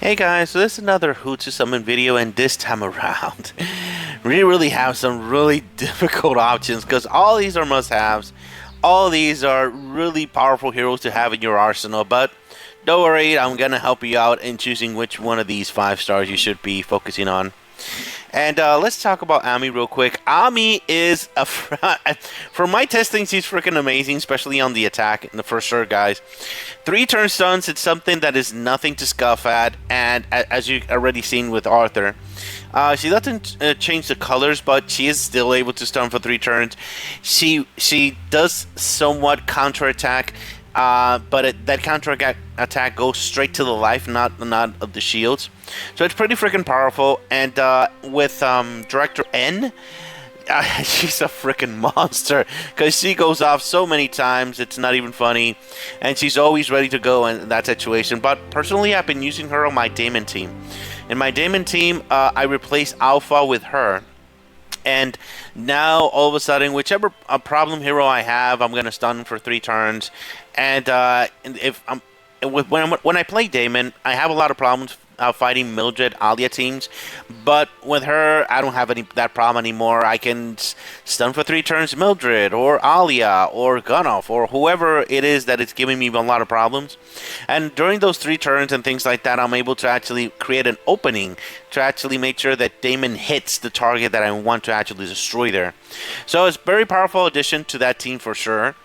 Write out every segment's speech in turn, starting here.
Hey guys, so this is another Who to Summon video, and this time around, we really have some really difficult options because all these are must-haves. All these are really powerful heroes to have in your arsenal, but don't worry, I'm gonna help you out in choosing which one of these 5 stars you should be focusing on. And let's talk about Ami real quick. Ami is for my testing, she's freaking amazing, especially on the attack. For sure, guys. 3 turn stuns, it's something that is nothing to scoff at. And as you already seen with Arthur, she doesn't change the colors, but she is still able to stun for 3 turns. She does somewhat counterattack. That counter attack goes straight to the life, not of the shields. So it's pretty freaking powerful. And with Director N, she's a freaking monster because she goes off so many times. It's not even funny, and she's always ready to go in that situation. But personally, I've been using her on my Damon team. In my Damon team, I replace Alpha with her. And now, all of a sudden, whichever problem hero I have, I'm gonna stun for 3 turns. And if I'm when I play Damon, I have a lot of problems fighting Mildred Alia teams, but with her, I don't have that problem anymore. I can stun for 3 turns Mildred or Alia or Gunoff or whoever it is that is giving me a lot of problems. And during those 3 turns and things like that, I'm able to actually create an opening to actually make sure that Damon hits the target that I want to actually destroy there. So it's a very powerful addition to that team for sure.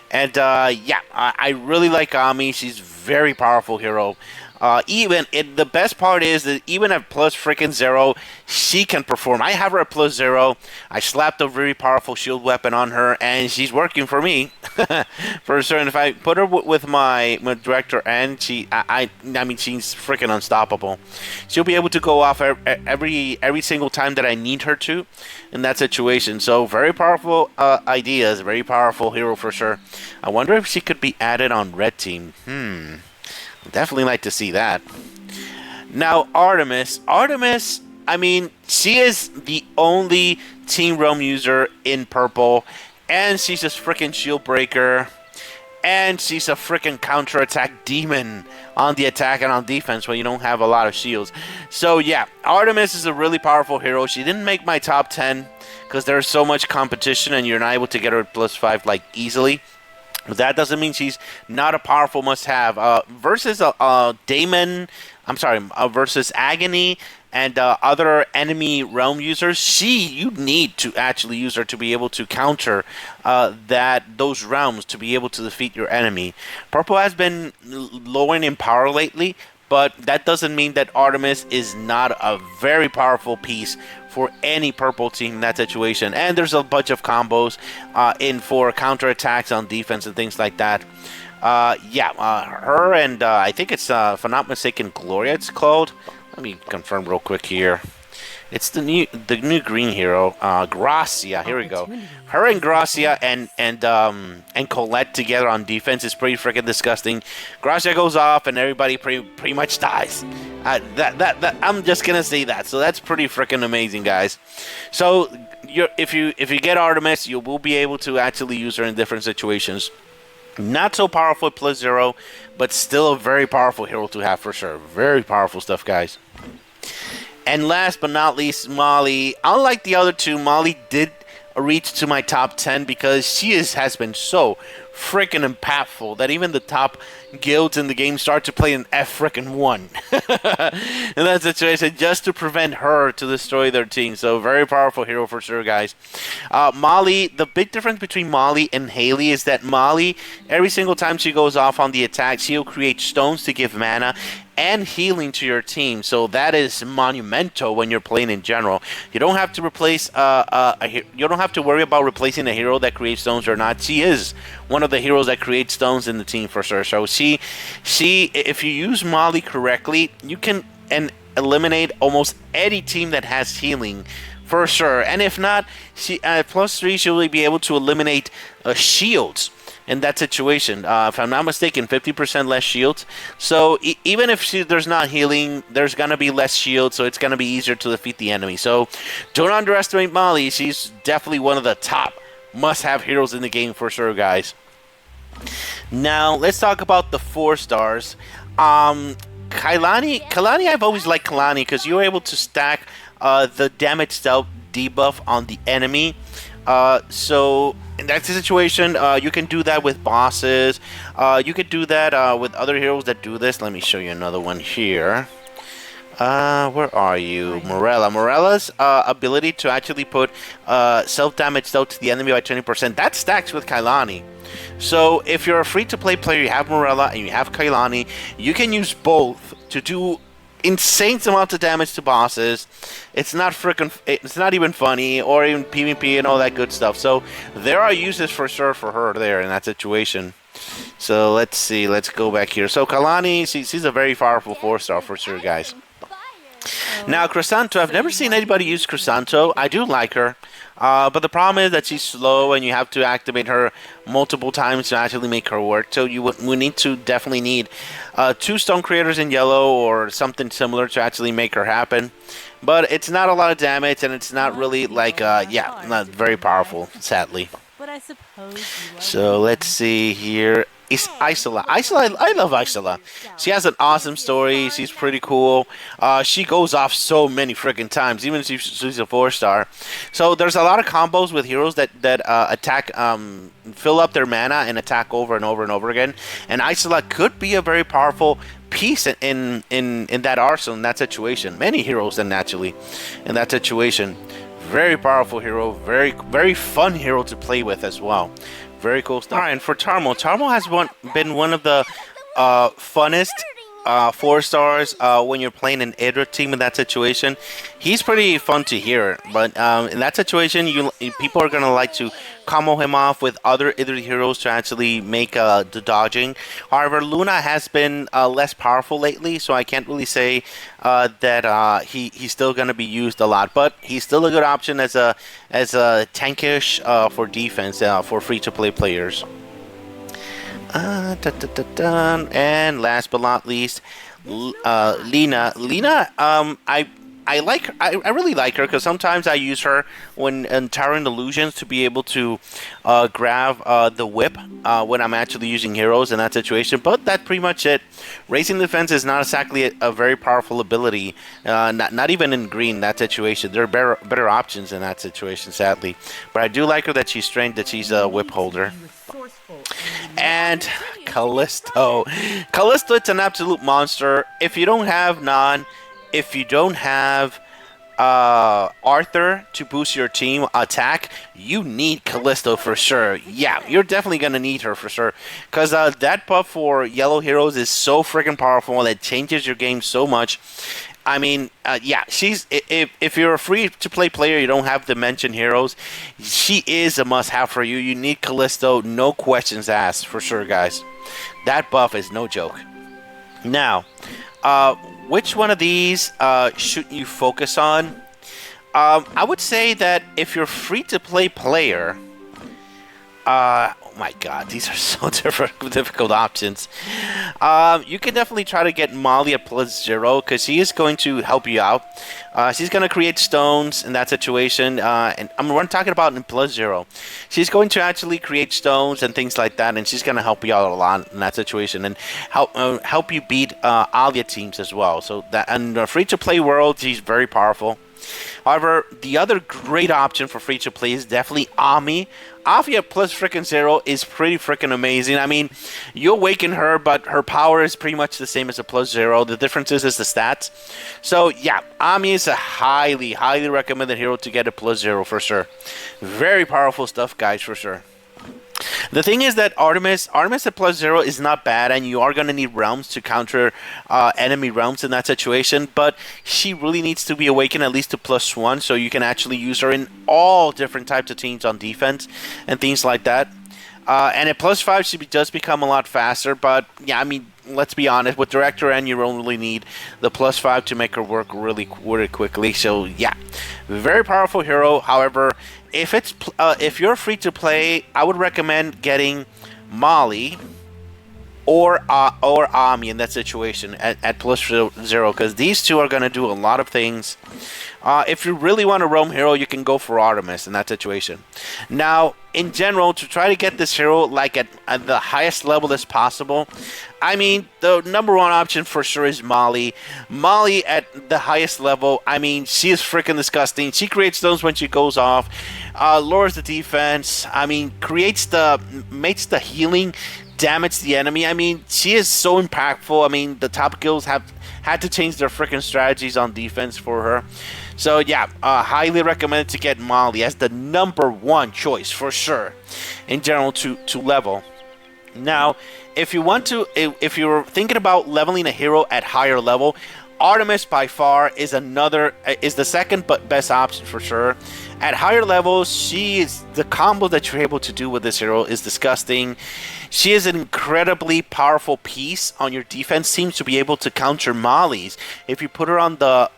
And yeah, I really like Ami. She's very powerful hero. The best part is that even at plus freaking 0, she can perform. I have her at plus 0. I slapped a very powerful shield weapon on her, and she's working for me. For certain, if I put her with my director, and I mean, she's freaking unstoppable. She'll be able to go off every single time that I need her to in that situation. So very powerful ideas, very powerful hero for sure. I wonder if she could be added on red team. Definitely like to see that. Now, Artemis. Artemis, I mean, she is the only Team Realm user in purple, and she's a freaking shield breaker, and she's a freaking counterattack demon on the attack and on defense when you don't have a lot of shields. So yeah, Artemis is a really powerful hero. She didn't make my top 10 because there's so much competition and you're not able to get her at plus 5 like easily. But that doesn't mean she's not a powerful must-have. Versus Damon, versus Agony and other enemy realm users, you need to actually use her to be able to counter those realms to be able to defeat your enemy. Purple has been lowering in power lately, but that doesn't mean that Artemis is not a very powerful piece for any purple team in that situation. And there's a bunch of combos in for counterattacks on defense and things like that. Her and I think it's, if I'm not mistaken, Gloria it's called. Let me confirm real quick here. It's the new green hero, Gracia. Here we go. Her and Gracia and Colette together on defense is pretty freaking disgusting. Gracia goes off and everybody pretty much dies. I'm just gonna say that. So that's pretty freaking amazing, guys. So if you get Artemis, you will be able to actually use her in different situations. Not so powerful at plus 0, but still a very powerful hero to have for sure. Very powerful stuff, guys. And last but not least, Molly. Unlike the other two, Molly did reach to my top 10 because she has been so freaking impactful that even the top guilds in the game start to play an F-freaking 1 in that situation just to prevent her to destroy their team. So very powerful hero for sure, guys. Molly, the big difference between Molly and Haley is that Molly, every single time she goes off on the attack, she'll create stones to give mana and healing to your team. So that is monumental when you're playing in general. You don't have to replace you don't have to worry about replacing a hero that creates stones or not. She is one of the heroes that creates stones in the team for sure. So she if you use Molly correctly, you can eliminate almost any team that has healing for sure. And if not, she at plus 3 she'll be able to eliminate shields in that situation. If I'm not mistaken, 50% less shields. So even if there's not healing, there's going to be less shields, so it's going to be easier to defeat the enemy. So don't underestimate Molly. She's definitely one of the top must-have heroes in the game for sure, guys. Now, let's talk about the 4 stars. Kailani, I've always liked Kailani because you're able to stack the damage dealt debuff on the enemy. So in that situation, you can do that with bosses. You could do that with other heroes that do this. Let me show you another one here. Where are you? Morella. Morella's ability to actually put self-damage dealt to the enemy by 20%, that stacks with Kailani. So if you're a free-to-play player, you have Morella and you have Kailani, you can use both to do insane amounts of damage to bosses. It's not even funny, or even PvP and all that good stuff. So there are uses for sure for her there in that situation. So let's see, let's go back here. So Kailani, she's a very powerful 4-star for sure, guys. Now Crisanto, I've never seen anybody use Crisanto. I do like her, but the problem is that she's slow and you have to activate her multiple times to actually make her work. So we definitely need 2 stone creators in yellow or something similar to actually make her happen. But it's not a lot of damage, and it's not really like not very powerful, sadly. So let's see here. Is Isola. Isola, I love Isola. She has an awesome story. She's pretty cool. She goes off so many freaking times, even if she's a 4-star. So there's a lot of combos with heroes that attack, fill up their mana and attack over and over and over again. And Isola could be a very powerful piece in that arsenal, in that situation. Many heroes, then naturally, in that situation. Very powerful hero. Very, very fun hero to play with as well. Very cool stuff. All right, and for Tarmo has been one of the funnest 4-stars when you're playing an Idra team in that situation. He's pretty fun to hear, but in that situation, people are gonna like to combo him off with other Idra heroes to actually make the dodging. However, Luna has been less powerful lately, so I can't really say that he's still gonna be used a lot. But he's still a good option as a tankish for defense for free-to-play players. And last but not least, Lina. Lina, I like her. I really like her because sometimes I use her when in Towering Illusions to be able to grab the whip when I'm actually using heroes in that situation. But that's pretty much it. Raising Defense is not exactly a very powerful ability. Not even in green in that situation. There are better options in that situation, sadly. But I do like her that she's strength, that she's a whip holder. And Callisto. Callisto, it's an absolute monster. If you don't have Nan, if you don't have Arthur to boost your team attack, you need Callisto for sure. Yeah, you're definitely going to need her for sure. Because that buff for yellow heroes is so freaking powerful, and it changes your game so much. I mean, yeah, if you're a free-to-play player, you don't have to mention heroes, she is a must-have for you. You need Callisto, no questions asked, for sure, guys. That buff is no joke. Now, which one of these should you focus on? I would say that if you're a free-to-play player, oh my god, these are so difficult options. You can definitely try to get Molly at +0 because she is going to help you out. She's going to create stones in that situation, and we're talking about in +0. She's going to actually create stones and things like that, and she's going to help you out a lot in that situation and help you beat Alia teams as well. So that in the free-to-play world, she's very powerful. However, the other great option for free-to-play is definitely Ami. Antia +0 is pretty freaking amazing. I mean, you awaken her, but her power is pretty much the same as a +0. The difference is the stats. So, yeah, Ami is a highly, highly recommended hero to get a +0 for sure. Very powerful stuff, guys, for sure. The thing is that Artemis at +0 is not bad, and you are going to need realms to counter enemy realms in that situation, but she really needs to be awakened at least to +1, so you can actually use her in all different types of teams on defense and things like that. And at +5, she does become a lot faster, but yeah, I mean, let's be honest, with Director N, you only need the +5 to make her work really quickly. So yeah, very powerful hero. However, if you're free to play, I would recommend getting Molly or Ami in that situation at +0, because these two are going to do a lot of things. If you really want to roam hero, you can go for Artemis in that situation. Now, in general, to try to get this hero like at the highest level as possible, I mean, the number one option for sure is Molly. Molly at the highest level, I mean, she is freaking disgusting. She creates stones when she goes off, lowers the defense, I mean, makes the healing damage the enemy. I mean, she is so impactful. I mean, the top guilds have had to change their freaking strategies on defense for her. So yeah, highly recommended to get Molly as the number one choice for sure in general to level. Now, if you're thinking about leveling a hero at higher level, Artemis by far is the second but best option for sure. At higher levels, the combo that you're able to do with this hero is disgusting. She is an incredibly powerful piece on your defense team to be able to counter mollies. If you put her on the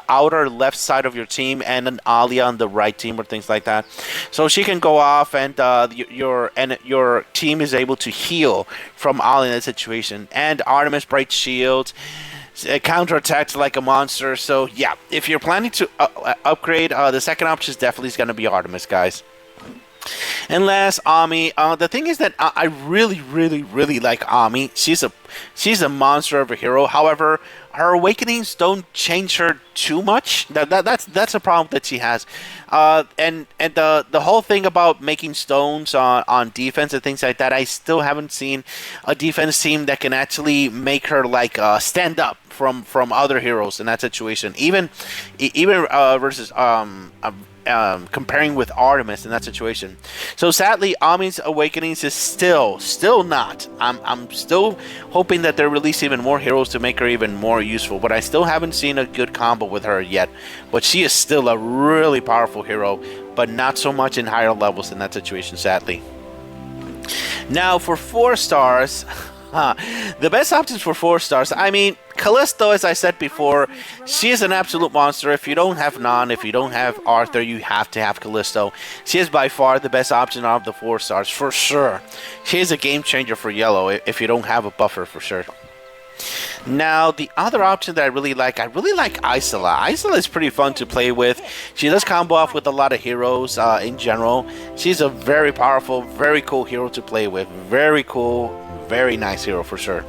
outer left side of your team and an Alia on the right team or things like that, so she can go off and your team is able to heal from Alia in that situation. And Artemis breaks shields. Counterattacks like a monster. So yeah, if you're planning to upgrade, the second option is definitely going to be Artemis, guys. And last, Ami. The thing is that I really, really, really like Ami. She's a monster of a hero. However, her awakenings don't change her too much. That's a problem that she has. And the whole thing about making stones on defense and things like that, I still haven't seen a defense team that can actually make her like stand up from other heroes in that situation. Even versus comparing with Artemis in that situation. So sadly, Ami's awakenings is still not. I'm still hoping that they release even more heroes to make her even more useful, but I still haven't seen a good combo with her yet. But she is still a really powerful hero, but not so much in higher levels in that situation, sadly. Now for 4 stars, the best options for 4 stars, I mean, Callisto, as I said before, she is an absolute monster. If you don't have Nan, if you don't have Arthur, you have to have Callisto. She is by far the best option out of the 4 stars, for sure. She is a game changer for yellow if you don't have a buffer, for sure. Now, the other option that I really like Isola. Isola is pretty fun to play with. She does combo off with a lot of heroes in general. She's a very powerful, very cool hero to play with. Very cool, very nice hero for sure.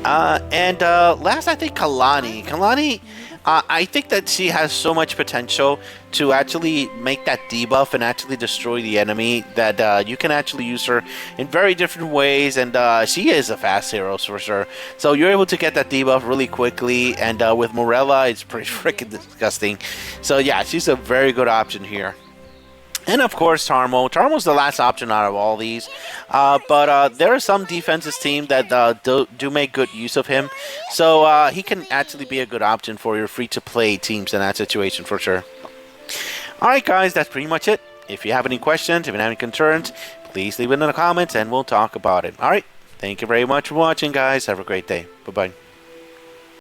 And last, I think Kalani. Kalani, I think that she has so much potential to actually make that debuff and actually destroy the enemy that you can actually use her in very different ways, and she is a fast hero for sure. So you're able to get that debuff really quickly, and with Morella, it's pretty freaking disgusting. So yeah, she's a very good option here. And of course, Tarmo. Tarmo's the last option out of all these. But there are some defenses team that do make good use of him. So he can actually be a good option for your free-to-play teams in that situation for sure. Alright guys, that's pretty much it. If you have any questions, if you have any concerns, please leave it in the comments and we'll talk about it. Alright, thank you very much for watching guys. Have a great day. Bye-bye.